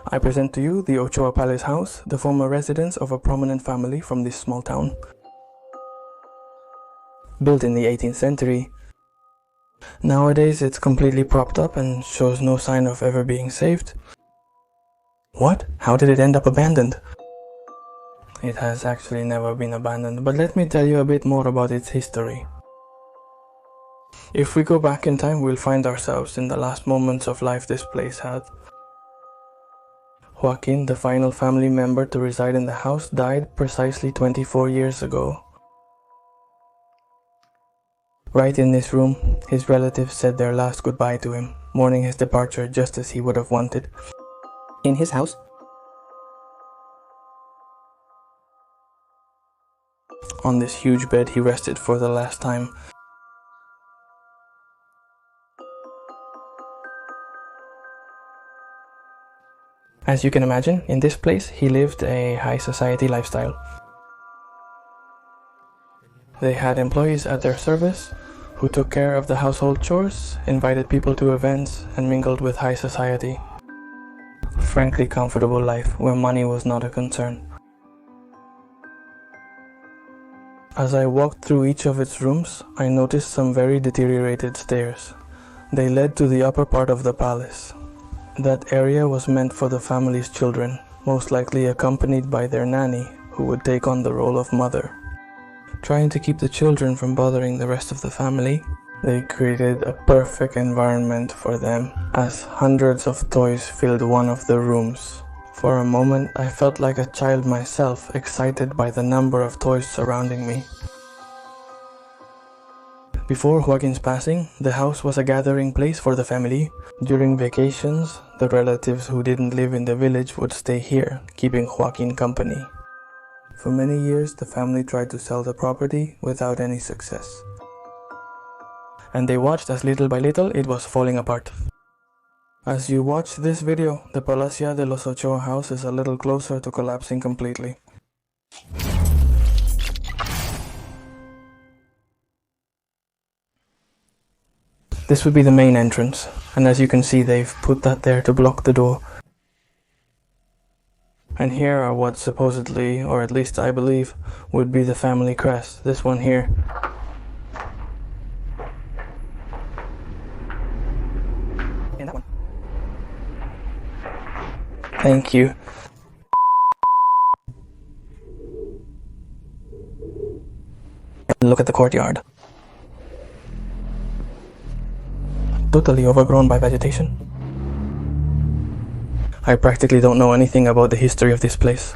I present to you the Ochoa Palace House, the former residence of a prominent family from this small town. Built in the 18th century, nowadays it's completely propped up and shows no sign of ever being saved. What? How did it end up abandoned? It has actually never been abandoned, but let me tell you a bit more about its history. If we go back in time, we'll find ourselves in the last moments of life this place had. Joaquin, the final family member to reside in the house, died precisely 24 years ago. Right in this room, his relatives said their last goodbye to him, mourning his departure just as he would have wanted. In his house, on this huge bed, he rested for the last time. As you can imagine, in this place, he lived a high society lifestyle. They had employees at their service who took care of the household chores, invited people to events, and mingled with high society. Frankly, comfortable life where money was not a concern. As I walked through each of its rooms, I noticed some very deteriorated stairs. They led to the upper part of the palace. That area was meant for the family's children, most likely accompanied by their nanny, who would take on the role of mother. Trying to keep the children from bothering the rest of the family, they created a perfect environment for them, as hundreds of toys filled one of the rooms. For a moment, I felt like a child myself, excited by the number of toys surrounding me. Before Joaquin's passing, the house was a gathering place for the family. During vacations, the relatives who didn't live in the village would stay here, keeping Joaquin company. For many years, the family tried to sell the property without any success. And they watched as little by little it was falling apart. As you watch this video, the Palacio de los Ochoa house is a little closer to collapsing completely. This would be the main entrance, and as you can see, they've put that there to block the door. And here are what supposedly, or at least I believe, would be the family crest. This one here. And that one. Thank you. Look at the courtyard. Totally overgrown by vegetation. I practically don't know anything about the history of this place.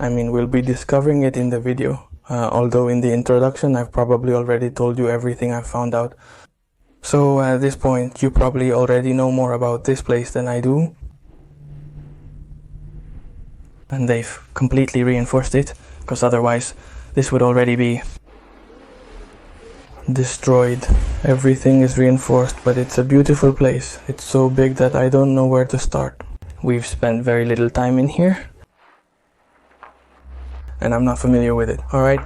I mean, we'll be discovering it in the video, although in the introduction I've probably already told you everything I've found out. So at this point, you probably already know more about this place than I do. And they've completely reinforced it, because otherwise this would already be destroyed. Everything is reinforced, but it's a beautiful place. It's so big that I don't know where to start. We've spent very little time in here, and I'm not familiar with it, alright?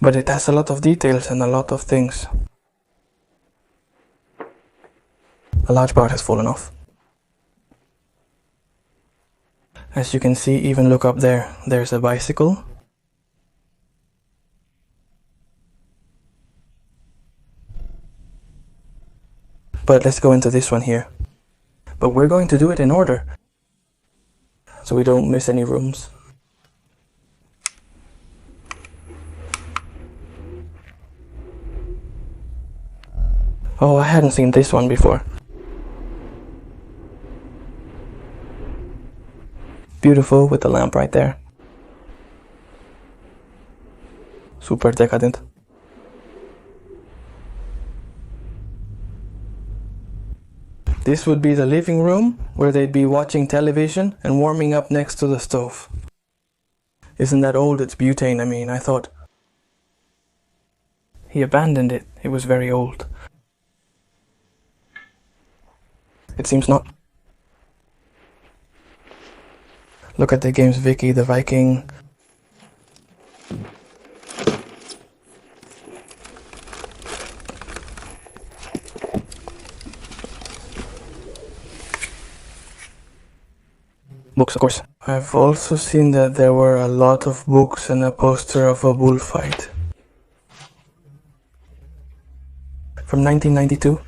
But it has a lot of details and a lot of things. A large part has fallen off. As you can see, even look up there, there's a bicycle. But let's go into this one here. But we're going to do it in order, so we don't miss any rooms. Oh, I hadn't seen this one before. Beautiful with the lamp right there. Super decadent. This would be the living room, where they'd be watching television and warming up next to the stove. Isn't that old? It's butane, I mean. I thought he abandoned it. It was very old. It seems not. Look at the games Vicky the Viking. Books, of course. I've also seen that there were a lot of books and a poster of a bullfight. From 1992.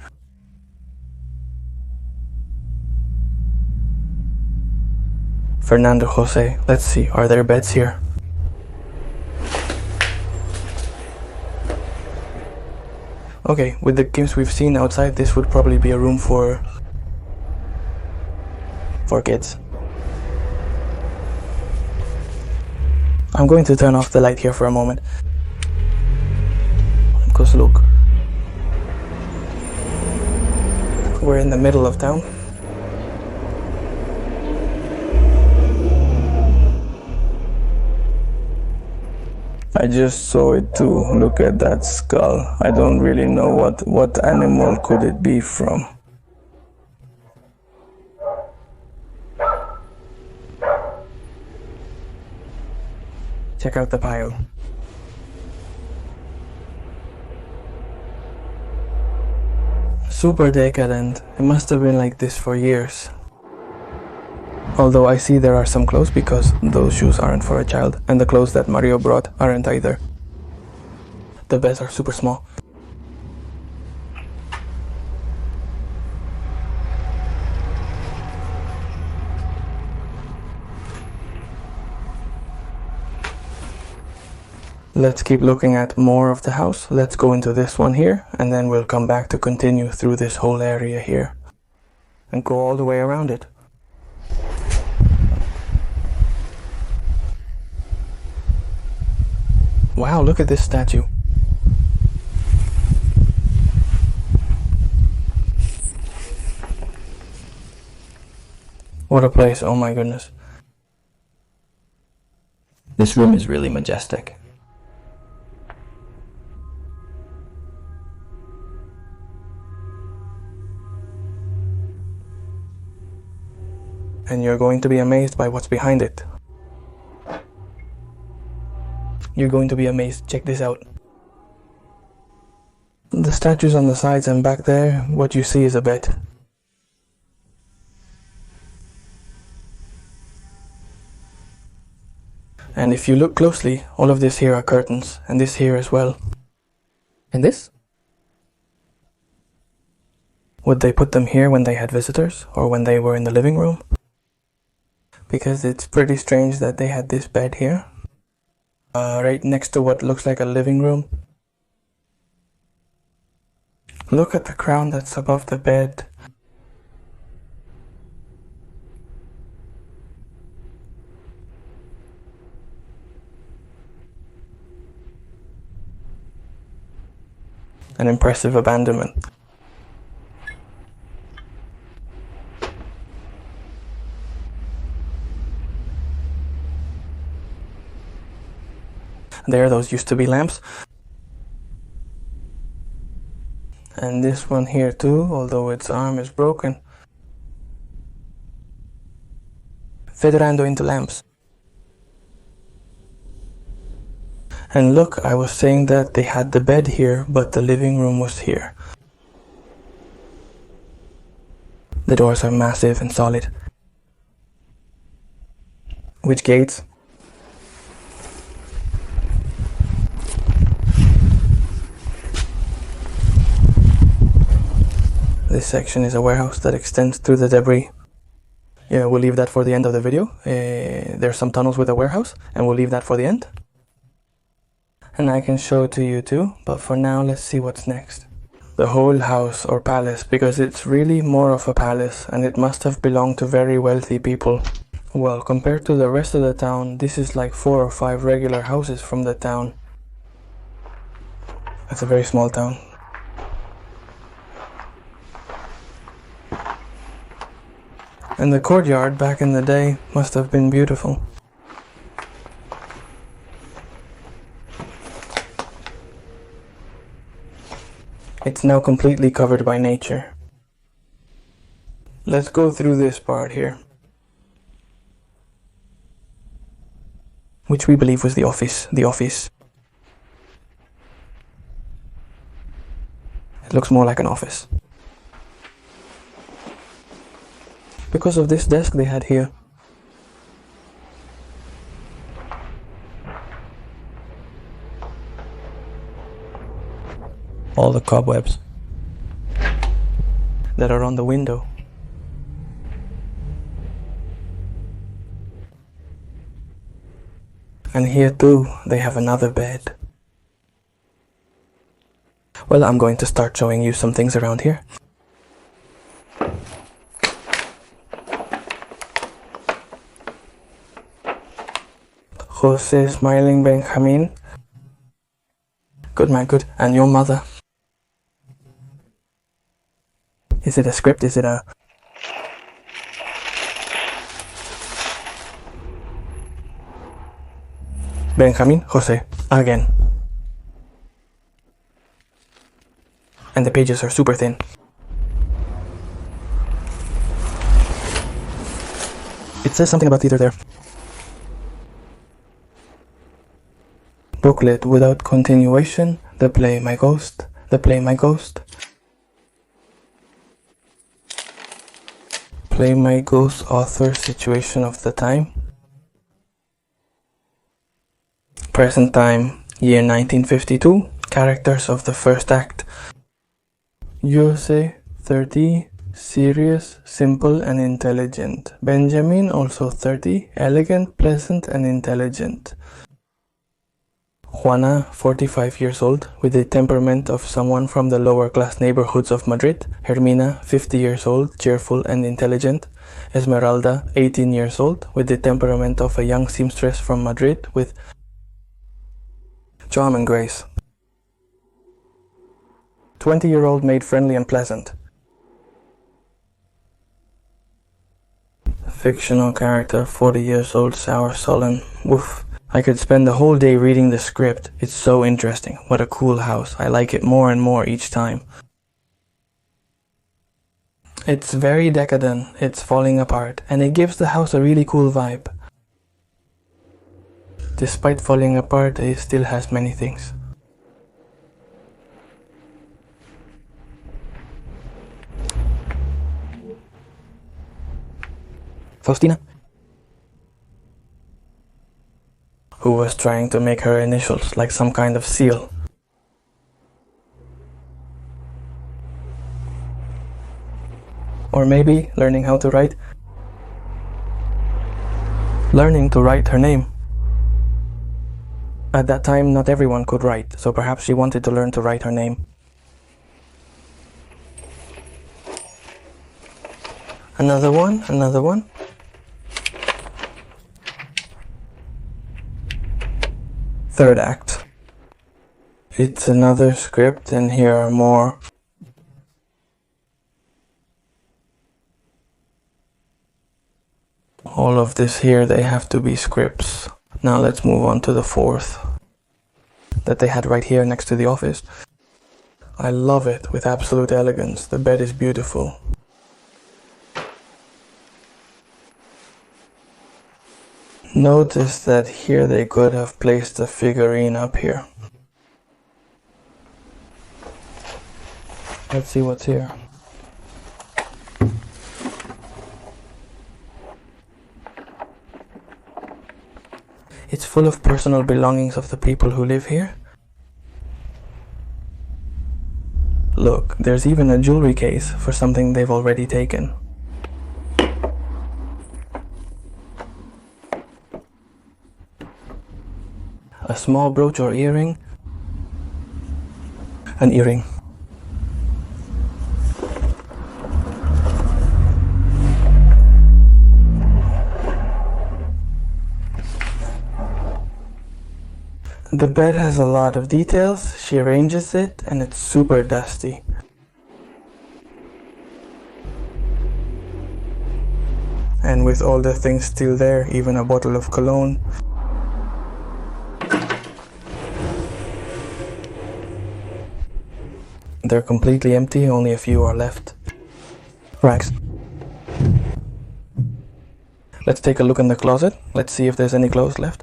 Fernando Jose. Let's see, are there beds here? Okay, with the games we've seen outside, this would probably be a room for kids. I'm going to turn off the light here for a moment. Close look. We're in the middle of town. I just saw it too. Look at that skull. I don't really know what animal could it be from. Check out the pile. Super decadent. It must have been like this for years. Although I see there are some clothes because those shoes aren't for a child, and the clothes that Mario brought aren't either. The beds are super small. Let's keep looking at more of the house. Let's go into this one here, and then we'll come back to continue through this whole area here and go all the way around it. Wow, look at this statue. What a place, oh my goodness. This room is really majestic. And you're going to be amazed by what's behind it. You're going to be amazed. Check this out. The statues on the sides and back there, what you see is a bed. And if you look closely, all of this here are curtains, and this here as well. And this? Would they put them here when they had visitors, or when they were in the living room? Because it's pretty strange that they had this bed here. Right next to what looks like a living room. Look at the crown that's above the bed. An impressive abandonment. There, those used to be lamps. And this one here too, although its arm is broken. Federando into lamps. And look, I was saying that they had the bed here, but the living room was here. The doors are massive and solid. Which gates? This section is a warehouse that extends through the debris. Yeah, we'll leave that for the end of the video. There's some tunnels with a warehouse, and we'll leave that for the end. And I can show it to you too, but for now let's see what's next. The whole house or palace, because it's really more of a palace, and it must have belonged to very wealthy people. Well, compared to the rest of the town, this is like 4 or 5 regular houses from the town. It's a very small town. And the courtyard back in the day must have been beautiful. It's now completely covered by nature. Let's go through this part here, which we believe was the office. It looks more like an office. Because of this desk they had here. all the cobwebs that are on the window. And here too, they have another bed. Well, I'm going to start showing you some things around here. Jose smiling Benjamin. Good man, good. And your mother. Is it a script? Is it a... Benjamin, Jose, again. And the pages are super thin. It says something about theater there. Booklet without continuation, the play My Ghost, the play My Ghost. Play My Ghost author situation of the time. Present time, year 1952, characters of the first act. Jose, 30, serious, simple and intelligent. Benjamin, also 30, elegant, pleasant and intelligent. Juana, 45 years old, with the temperament of someone from the lower class neighborhoods of Madrid. Hermina, 50 years old, cheerful and intelligent. Esmeralda, 18 years old, with the temperament of a young seamstress from Madrid with charm and grace. 20-year-old maid, friendly and pleasant. Fictional character, 40 years old, sour, sullen. Woof. I could spend the whole day reading the script. It's so interesting. What a cool house. I like it more and more each time. It's very decadent. It's falling apart. And it gives the house a really cool vibe. Despite falling apart, it still has many things. Faustina, who was trying to make her initials like some kind of seal. Or maybe learning how to write. Learning to write her name. At that time, not everyone could write, so perhaps she wanted to learn to write her name. Another one, another one. Third act. It's another script, and here are more. All of this here, they have to be scripts. Now let's move on to the fourth that they had right here next to the office. I love it with absolute elegance. The bed is beautiful. Notice that here they could have placed a figurine up here. Let's see what's here. It's full of personal belongings of the people who live here. Look, there's even a jewelry case for something they've already taken. A small brooch or earring. An earring. The bed has a lot of details. She arranges it and it's super dusty. And with all the things still there, even a bottle of cologne. They're completely empty, only a few are left. Rags. Let's take a look in the closet. Let's see if there's any clothes left.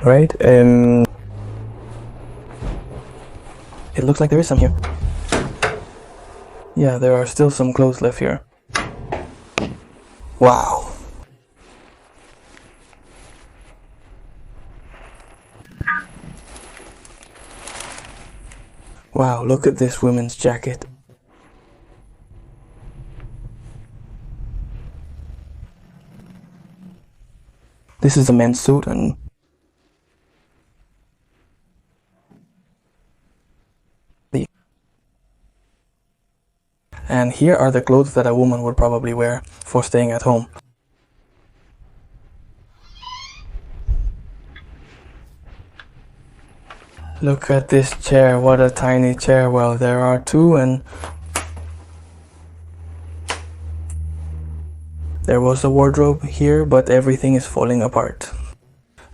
Right, it looks like there is some here. Yeah, there are still some clothes left here. Wow. Wow, look at this woman's jacket. This is a men's suit and here are the clothes that a woman would probably wear for staying at home. Look at this chair, what a tiny chair. Well, there are two, and there was a wardrobe here, but everything is falling apart.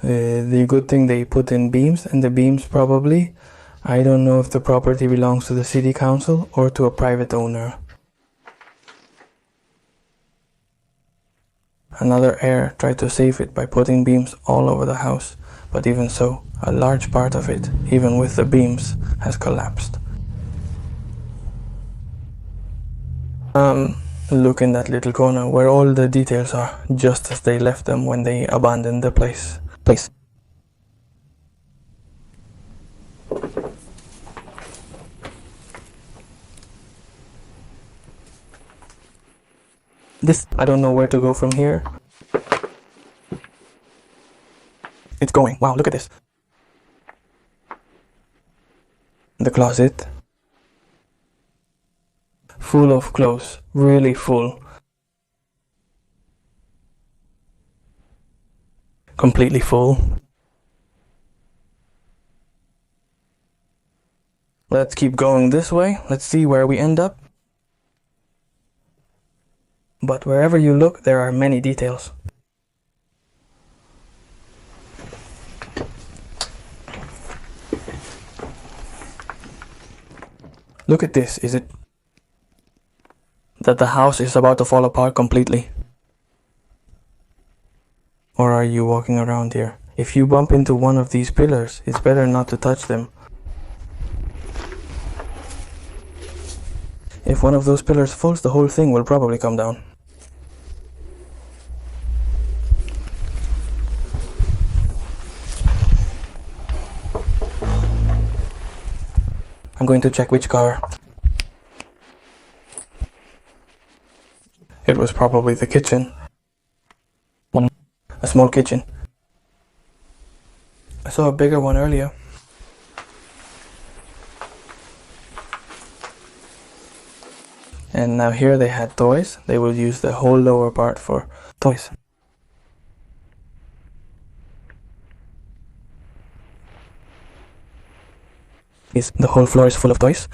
The good thing they put in beams, and the beams probably, I don't know if the property belongs to the city council or to a private owner. Another heir tried to save it by putting beams all over the house, but even so, a large part of it, even with the beams, has collapsed. Look in that little corner where all the details are, just as they left them when they abandoned the place. I don't know where to go from here. It's going. Wow, look at this. The closet. Full of clothes. Really full. Completely full. Let's keep going this way. Let's see where we end up. But wherever you look, there are many details. Look at this. Is it that the house is about to fall apart completely? Or are you walking around here? If you bump into one of these pillars, it's better not to touch them. If one of those pillars falls, the whole thing will probably come down. I'm going to check which car. It was probably the kitchen. A small kitchen. I saw a bigger one earlier. And now here they had toys. They will use the whole lower part for toys. The whole floor is full of toys.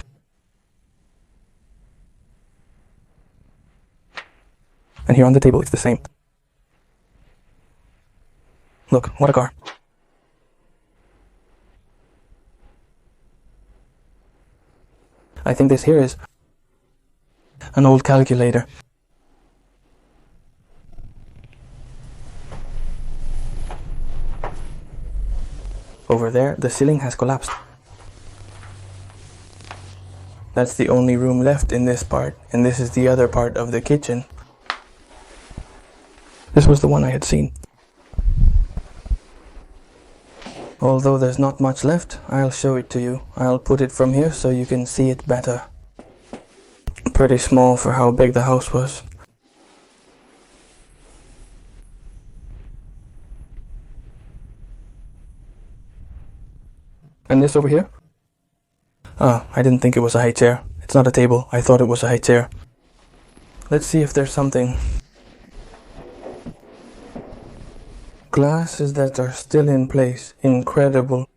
And here on the table it's the same. Look, what a car. I think this here is an old calculator. Over there, the ceiling has collapsed. That's the only room left in this part, and this is the other part of the kitchen. This was the one I had seen. Although there's not much left, I'll show it to you. I'll put it from here so you can see it better. Pretty small for how big the house was. And this over here? Ah, I didn't think it was a high chair. It's not a table. I thought it was a high chair. Let's see if there's something. Glasses that are still in place. Incredible.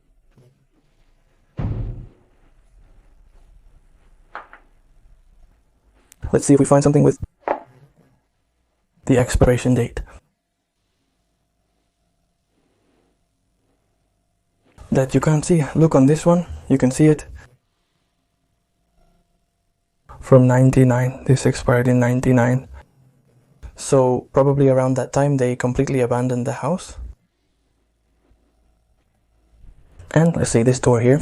Let's see if we find something with the expiration date. That you can't see. Look on this one. You can see it. From 99. This expired in 99. So probably around that time they completely abandoned the house. And let's see this door here.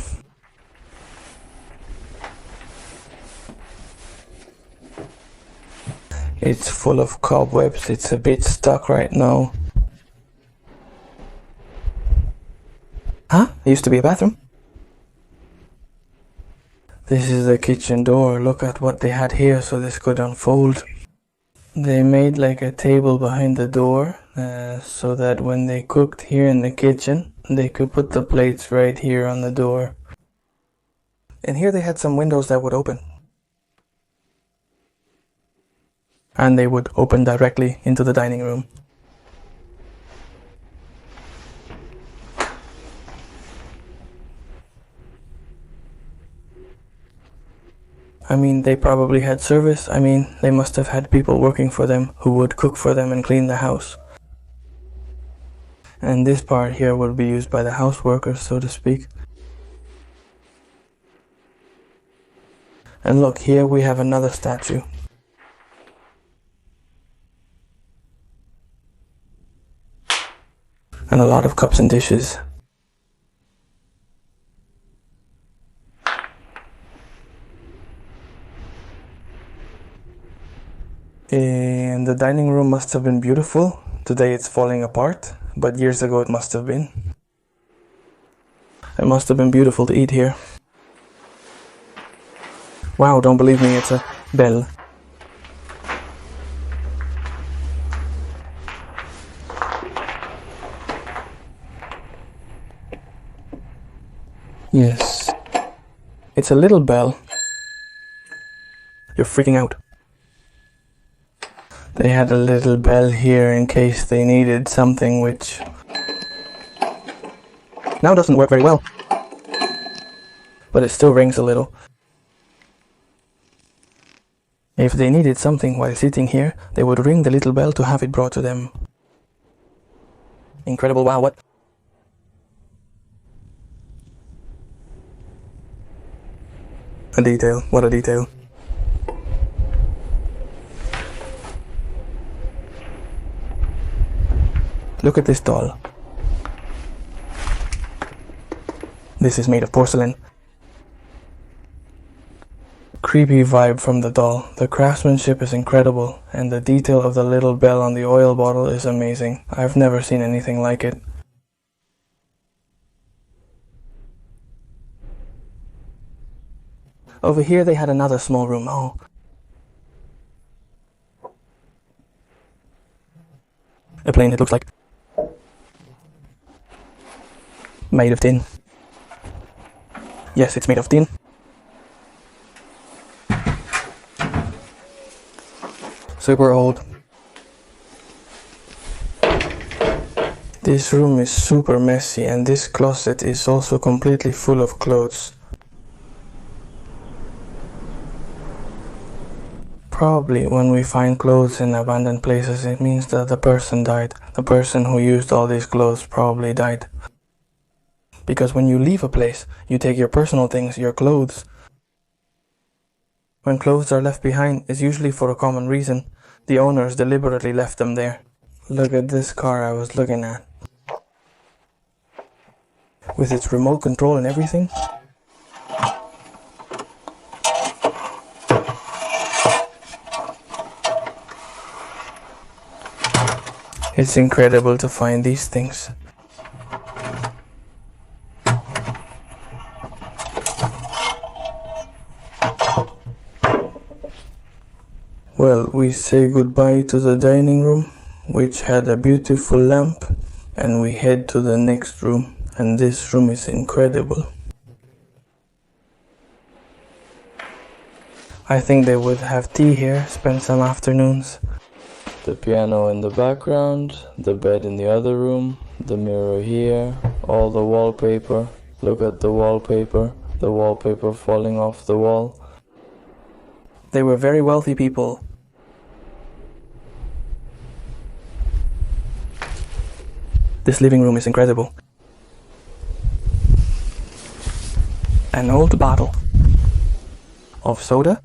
It's full of cobwebs. It's a bit stuck right now. Huh? It used to be a bathroom. This is the kitchen door. Look at what they had here so this could unfold. They made like a table behind the door so that when they cooked here in the kitchen, they could put the plates right here on the door. And here they had some windows that would open. And they would open directly into the dining room. I mean, they probably had service. I mean, they must have had people working for them who would cook for them and clean the house. And this part here would be used by the house workers, so to speak. And look, here we have another statue. And a lot of cups and dishes. And the dining room must have been beautiful. Today it's falling apart, but years ago it must have been. It must have been beautiful to eat here. Wow, don't believe me, it's a bell. Yes. It's a little bell. You're freaking out. They had a little bell here in case they needed something, which now doesn't work very well. But it still rings a little. If they needed something while sitting here, they would ring the little bell to have it brought to them. Incredible, wow, what? A detail, what a detail. Look at this doll. This is made of porcelain. Creepy vibe from the doll. The craftsmanship is incredible, and the detail of the little bell on the oil bottle is amazing. I've never seen anything like it. Over here they had another small room. Oh. A plane, it looks like. Made of tin. Yes, it's made of tin. Super old. This room is super messy, and this closet is also completely full of clothes. Probably when we find clothes in abandoned places, it means that the person died. The person who used all these clothes probably died. Because when you leave a place, you take your personal things, your clothes. When clothes are left behind, it's usually for a common reason. The owners deliberately left them there. Look at this car I was looking at. With its remote control and everything. It's incredible to find these things. Well, we say goodbye to the dining room, which had a beautiful lamp, and we head to the next room, and this room is incredible. I think they would have tea here, spend some afternoons. The piano in the background, the bed in the other room, the mirror here, all the wallpaper. Look at the wallpaper falling off the wall. They were very wealthy people. This living room is incredible. An old bottle of soda.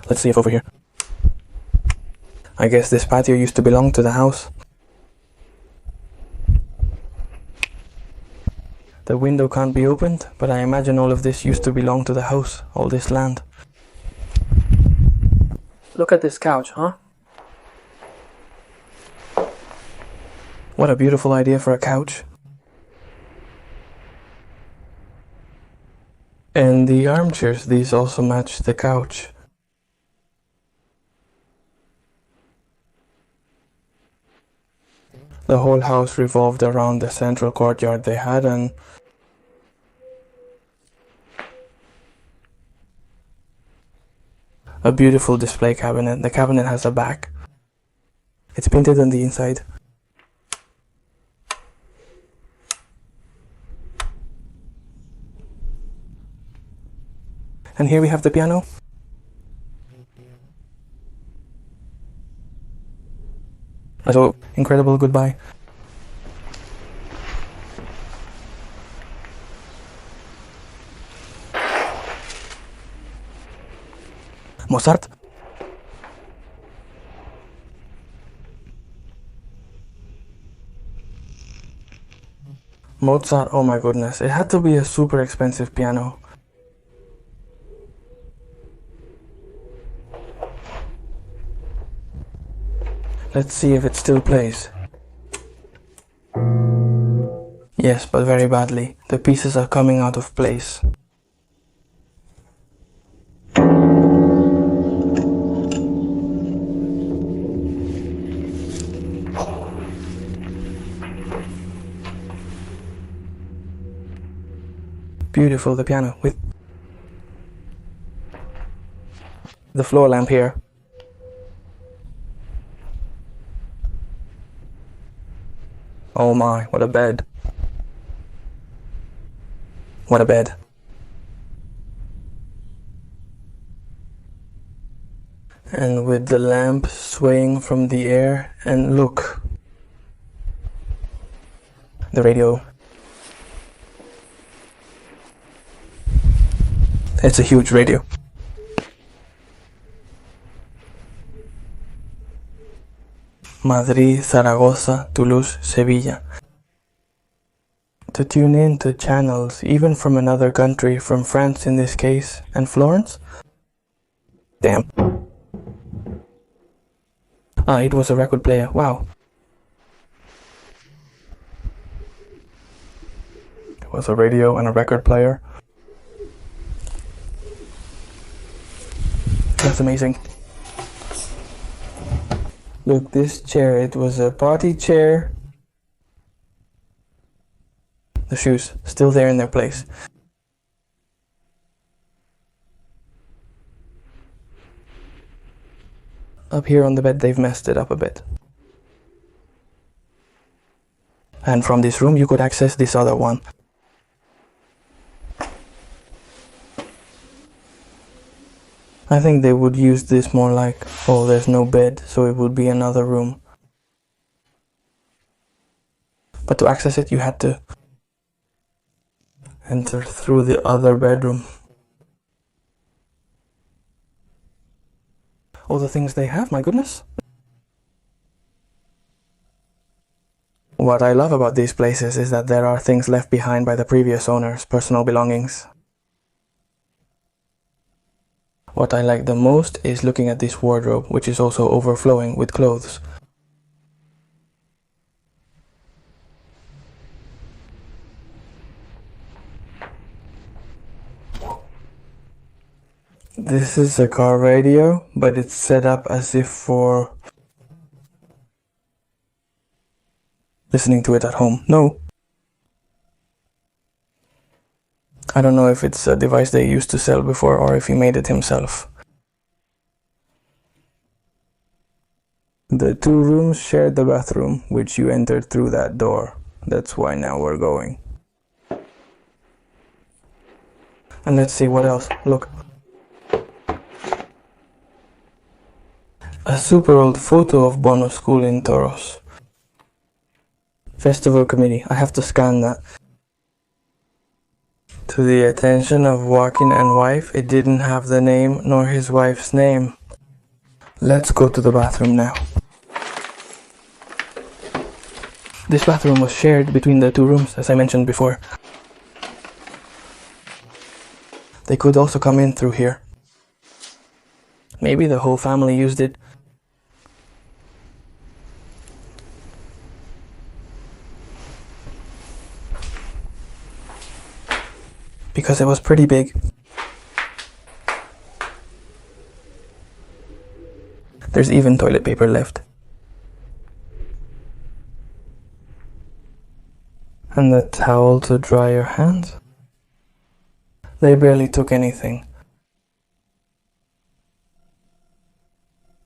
Let's see if over here. I guess this patio used to belong to the house. The window can't be opened, but I imagine all of this used to belong to the house, all this land. Look at this couch, huh? What a beautiful idea for a couch. And the armchairs, these also match the couch. The whole house revolved around the central courtyard they had, and a beautiful display cabinet. The cabinet has a back. It's painted on the inside. And here we have the piano. So, incredible goodbye. Mozart. Mozart, oh my goodness, it had to be a super expensive piano. Let's see if it still plays. Yes, but very badly. The pieces are coming out of place. Beautiful, the piano with the floor lamp here. Oh my, what a bed. What a bed. And with the lamp swaying from the air, and look. The radio. It's a huge radio. Madrid, Zaragoza, Toulouse, Sevilla. To tune in to channels, even from another country, from France in this case, and Florence? Damn. Ah, it was a record player, wow. It was a radio and a record player. That's amazing. Look, this chair, it was a party chair. The shoes, still there in their place. Up here on the bed, they've messed it up a bit. And from this room, you could access this other one. I think they would use this more like, oh, there's no bed, so it would be another room. But to access it, you had to enter through the other bedroom. All the things they have, my goodness. What I love about these places is that there are things left behind by the previous owners, personal belongings. What I like the most is looking at this wardrobe, which is also overflowing with clothes. This is a car radio, but it's set up as if for listening to it at home. No. I don't know if it's a device they used to sell before or if he made it himself. The two rooms shared the bathroom, which you entered through that door. That's why now we're going. And let's see what else. Look. A super old photo of Bono School in Toros. Festival committee. I have to scan that. To the attention of Joaquin and wife, it didn't have the name nor his wife's name. Let's go to the bathroom now. This bathroom was shared between the two rooms, as I mentioned before. They could also come in through here. Maybe the whole family used it. because it was pretty big. There's even toilet paper left. And the towel to dry your hands. They barely took anything.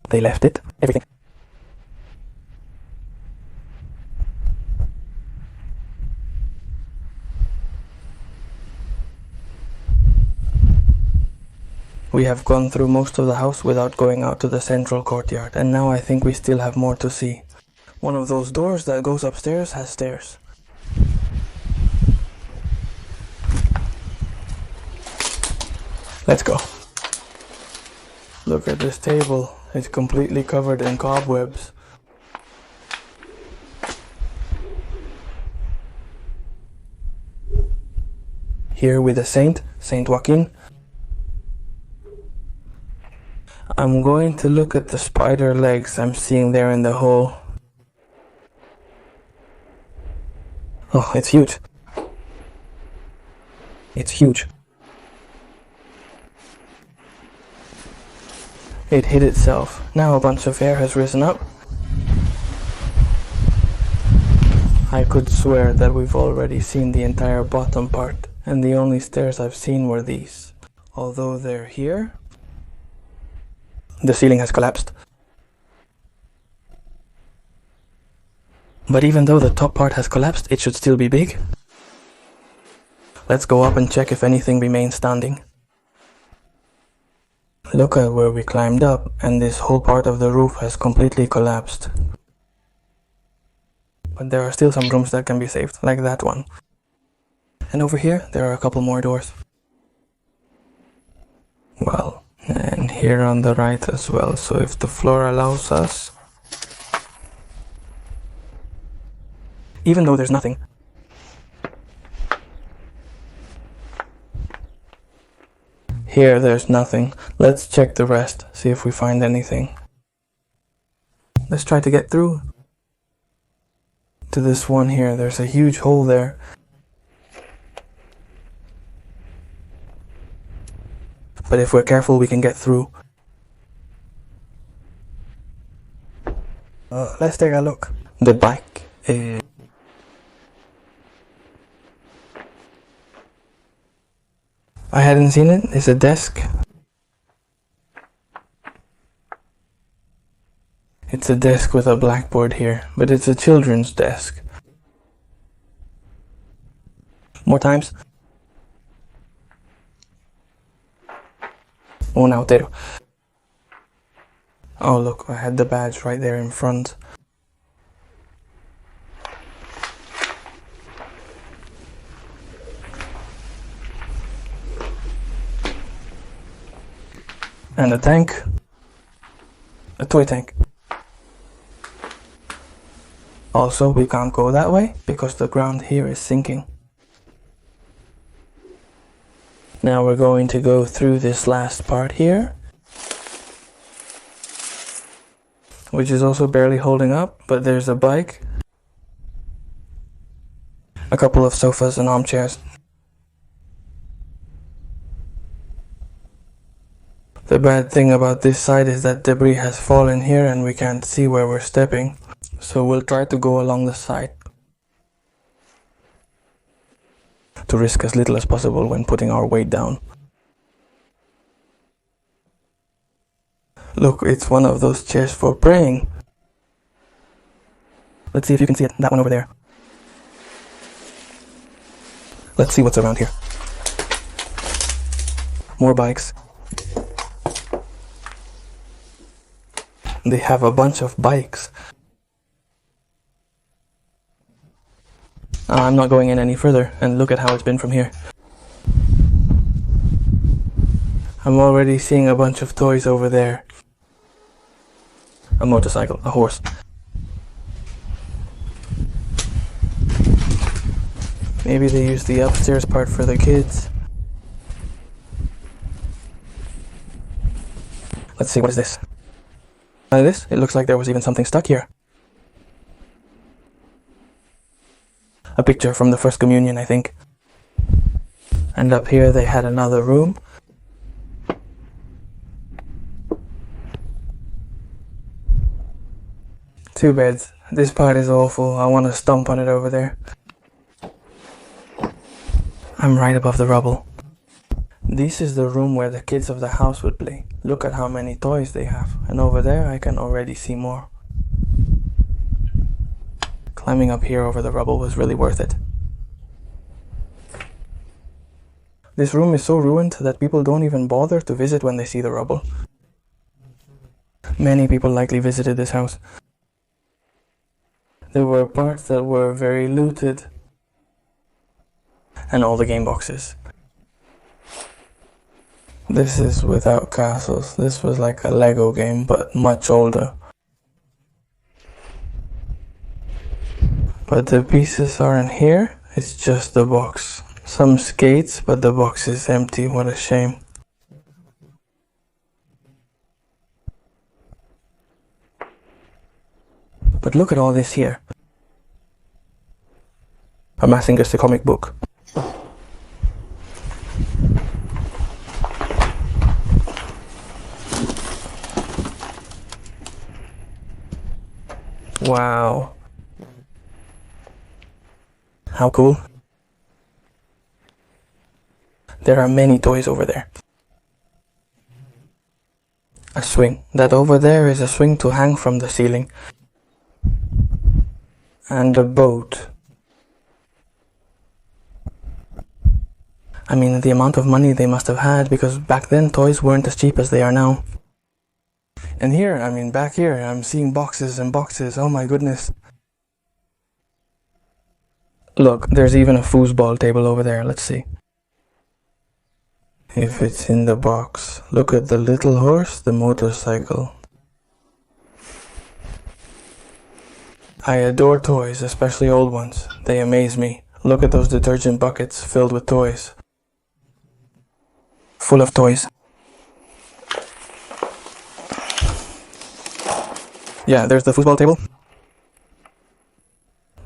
They left it, everything. We have gone through most of the house without going out to the central courtyard, and now I think we still have more to see. One of those doors that goes upstairs has stairs. Let's go. Look at this table. It's completely covered in cobwebs. Here with a saint, Saint Joaquin. I'm going to look at the spider legs I'm seeing there in the hole. Oh, it's huge. It's huge. It hid itself. Now a bunch of hair has risen up. I could swear that we've already seen the entire bottom part, and the only stairs I've seen were these. Although they're here, the ceiling has collapsed. But even though the top part has collapsed, it should still be big. Let's go up and check if anything remains standing. Look at where we climbed up, and this whole part of the roof has completely collapsed. But there are still some rooms that can be saved, like that one. And over here, there are a couple more doors. Well, and here on the right as well, so if the floor allows us. Even though there's nothing. Here there's nothing. Let's check the rest, see if we find anything. Let's try to get through to this one here. There's a huge hole there. But if we're careful, we can get through. Let's take a look. The bike. I hadn't seen it. It's a desk. It's a desk with a blackboard here, but it's a children's desk. More times. Un autero. Oh look, I had the badge right there in front. And a tank. A toy tank. Also, we can't go that way because the ground here is sinking. Now we're going to go through this last part here, which is also barely holding up, but there's a bike, a couple of sofas and armchairs. The bad thing about this side is that debris has fallen here and we can't see where we're stepping, so we'll try to go along the side to risk as little as possible when putting our weight down. Look, it's one of those chairs for praying. Let's see if you can see it, that one over there. Let's see what's around here. More bikes. They have a bunch of bikes. I'm not going in any further, and look at how it's been from here. I'm already seeing a bunch of toys over there. A motorcycle, a horse. Maybe they use the upstairs part for the kids. Let's see, what is this? It looks like there was even something stuck here. A picture from the First Communion, I think. And up here they had another room. Two beds. This part is awful. I want to stomp on it over there. I'm right above the rubble. This is the room where the kids of the house would play. Look at how many toys they have. And over there I can already see more. Climbing up here over the rubble was really worth it. This room is so ruined that people don't even bother to visit when they see the rubble. Many people likely visited this house. There were parts that were very looted. And all the game boxes. This is without castles. This was like a Lego game, but much older. But the pieces aren't here, it's just the box. Some skates, but the box is empty, what a shame. But look at all this here. A Massinger's the comic book. Wow. How cool. There are many toys over there. A swing. That over there is a swing to hang from the ceiling. And a boat. I mean, the amount of money they must have had, because back then toys weren't as cheap as they are now. And here, I mean, back here, I'm seeing boxes and boxes. Oh my goodness. Look, there's even a foosball table over there. Let's see. If it's in the box. Look at the little horse, the motorcycle. I adore toys, especially old ones. They amaze me. Look at those detergent buckets filled with toys. Full of toys. Yeah, there's the foosball table.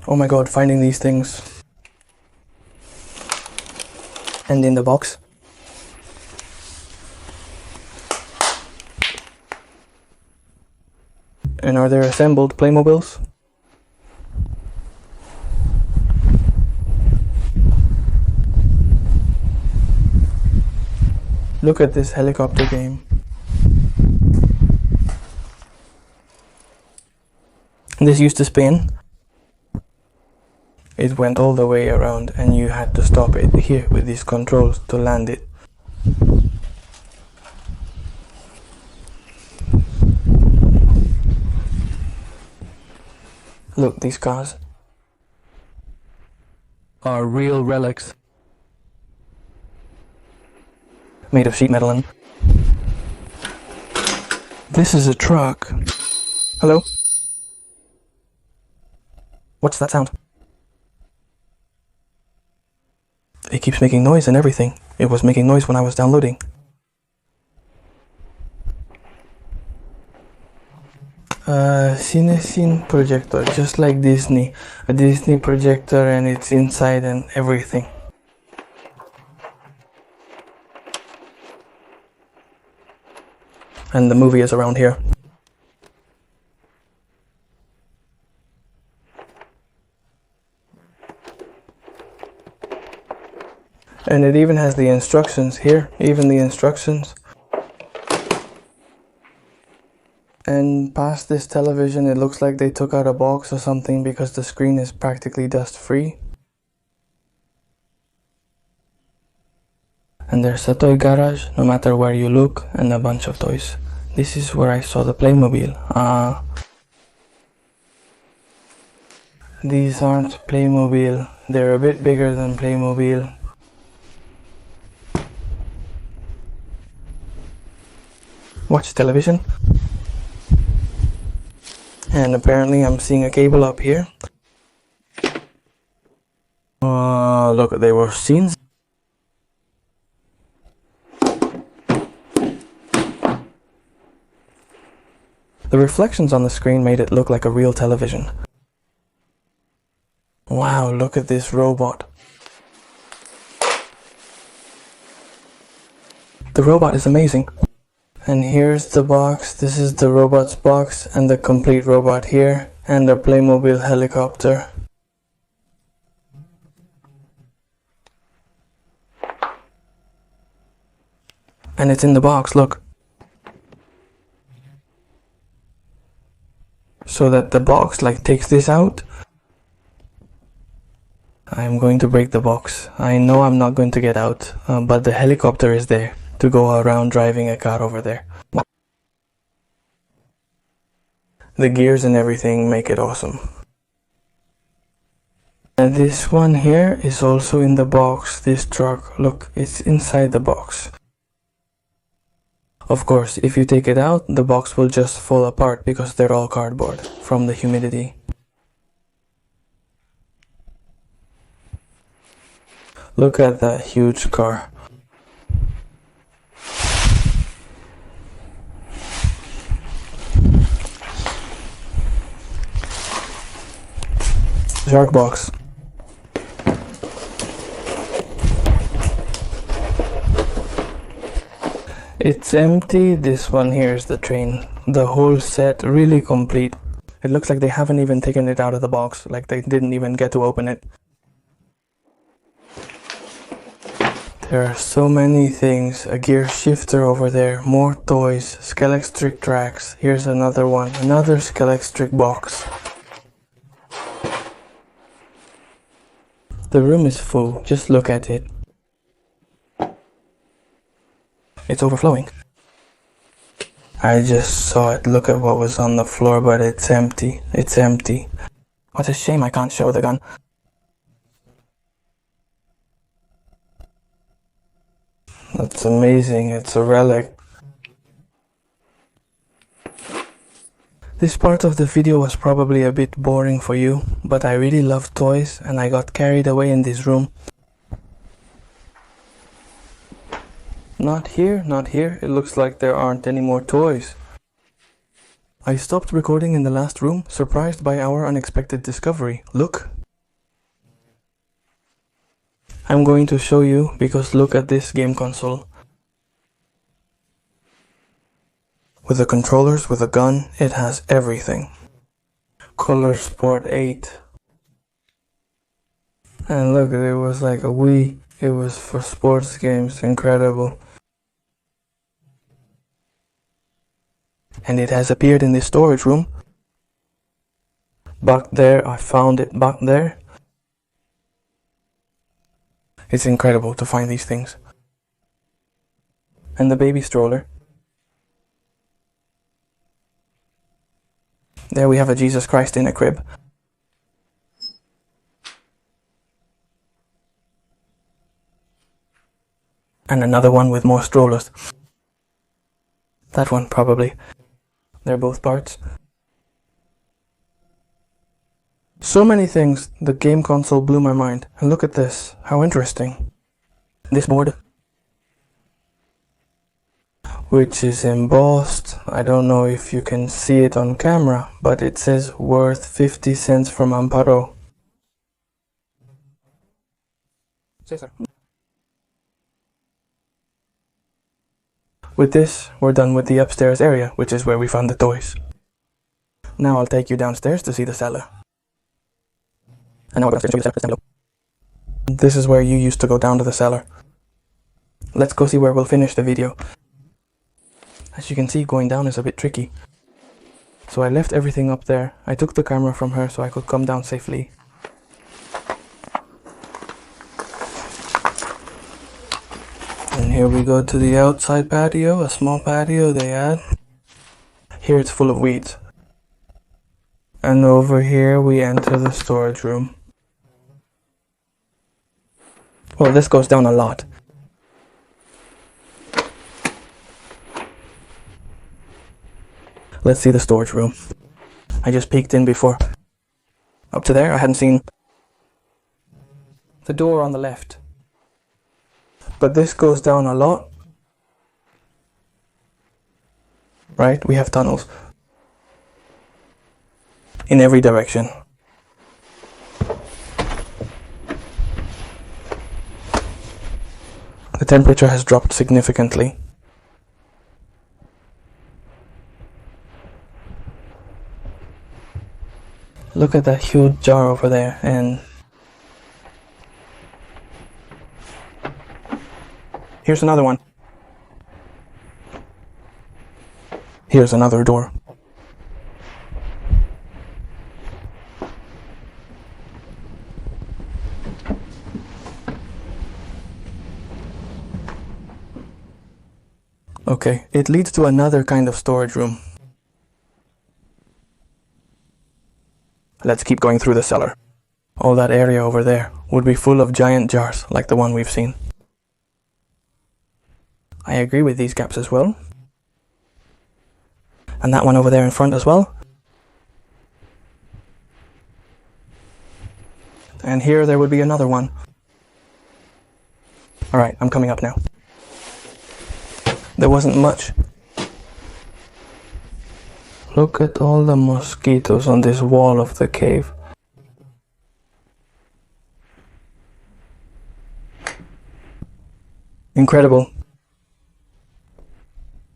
Oh my god, finding these things. And in the box. And are there assembled Playmobiles? Look at this helicopter game. This used to spin. It went all the way around and you had to stop it here with these controls to land it. Look, these cars are real relics. Made of sheet metal and... This is a truck. Hello? What's that sound? It keeps making noise and everything. It was making noise when I was downloading. Cinecine projector, just like Disney. A Disney projector and it's inside and everything. And the movie is around here. And it even has the instructions here, even the instructions. And past this television, it looks like they took out a box or something because the screen is practically dust free. And there's a toy garage, no matter where you look, and a bunch of toys. This is where I saw the Playmobil. These aren't Playmobil. They're a bit bigger than Playmobil. Watch television. And apparently I'm seeing a cable up here. Look, there were scenes. The reflections on the screen made it look like a real television. Wow, look at this robot. The robot is amazing. And here's the box. This is the robot's box and the complete robot here, and the Playmobil helicopter. And it's in the box, look. So that the box takes this out. I'm going to break the box. I know I'm not going to get out, but the helicopter is there to go around driving a car over there. The gears and everything make it awesome. And this one here is also in the box, this truck. Look, it's inside the box. Of course, if you take it out, the box will just fall apart because they're all cardboard from the humidity. Look at that huge car. Shark box. It's empty. This one here is the train. The whole set really complete. It looks like they haven't even taken it out of the box, like they didn't even get to open it. There are so many things. A gear shifter over there, more toys, Skelestric tracks. Here's another one, another Skelestric box. The room is full, just look at it. It's overflowing. I just saw it, look at what was on the floor, but it's empty. It's empty. What a shame I can't show the gun. That's amazing, it's a relic. This part of the video was probably a bit boring for you, but I really love toys and I got carried away in this room. Not here, not here. It looks like there aren't any more toys. I stopped recording in the last room, surprised by our unexpected discovery. Look. I'm going to show you because look at this game console. With the controllers, with a gun, it has everything. Color Sport 8. And look, it was like a Wii. It was for sports games. Incredible. And it has appeared in this storage room. Back there, I found it back there. It's incredible to find these things. And the baby stroller. There we have a Jesus Christ in a crib. And another one with more strollers. That one probably. They're both parts. So many things. The game console blew my mind. And look at this. How interesting. This board, which is embossed. I don't know if you can see it on camera, but it says worth 50 cents from Amparo. Cesar. With this, we're done with the upstairs area, which is where we found the toys. Now I'll take you downstairs to see the cellar. And now we're going to show you the cellar. This is where you used to go down to the cellar. Let's go see where we'll finish the video. As you can see, going down is a bit tricky. So I left everything up there. I took the camera from her so I could come down safely. And here we go to the outside patio, a small patio they had. Here it's full of weeds. And over here we enter the storage room. Well, this goes down a lot. Let's see the storage room. I just peeked in before. Up to there, I hadn't seen the door on the left. But this goes down a lot. Right? We have tunnels in every direction. The temperature has dropped significantly. Look at that huge jar over there, and here's another one. Here's another door. Okay, it leads to another kind of storage room. Let's keep going through the cellar. All that area over there would be full of giant jars like the one we've seen. I agree with these gaps as well. And that one over there in front as well. And here there would be another one. Alright, I'm coming up now. There wasn't much. Look at all the mosquitoes on this wall of the cave. Incredible.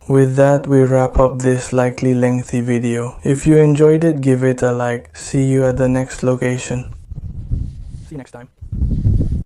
With that, we wrap up this likely lengthy video. If you enjoyed it, give it a like. See you at the next location. See you next time.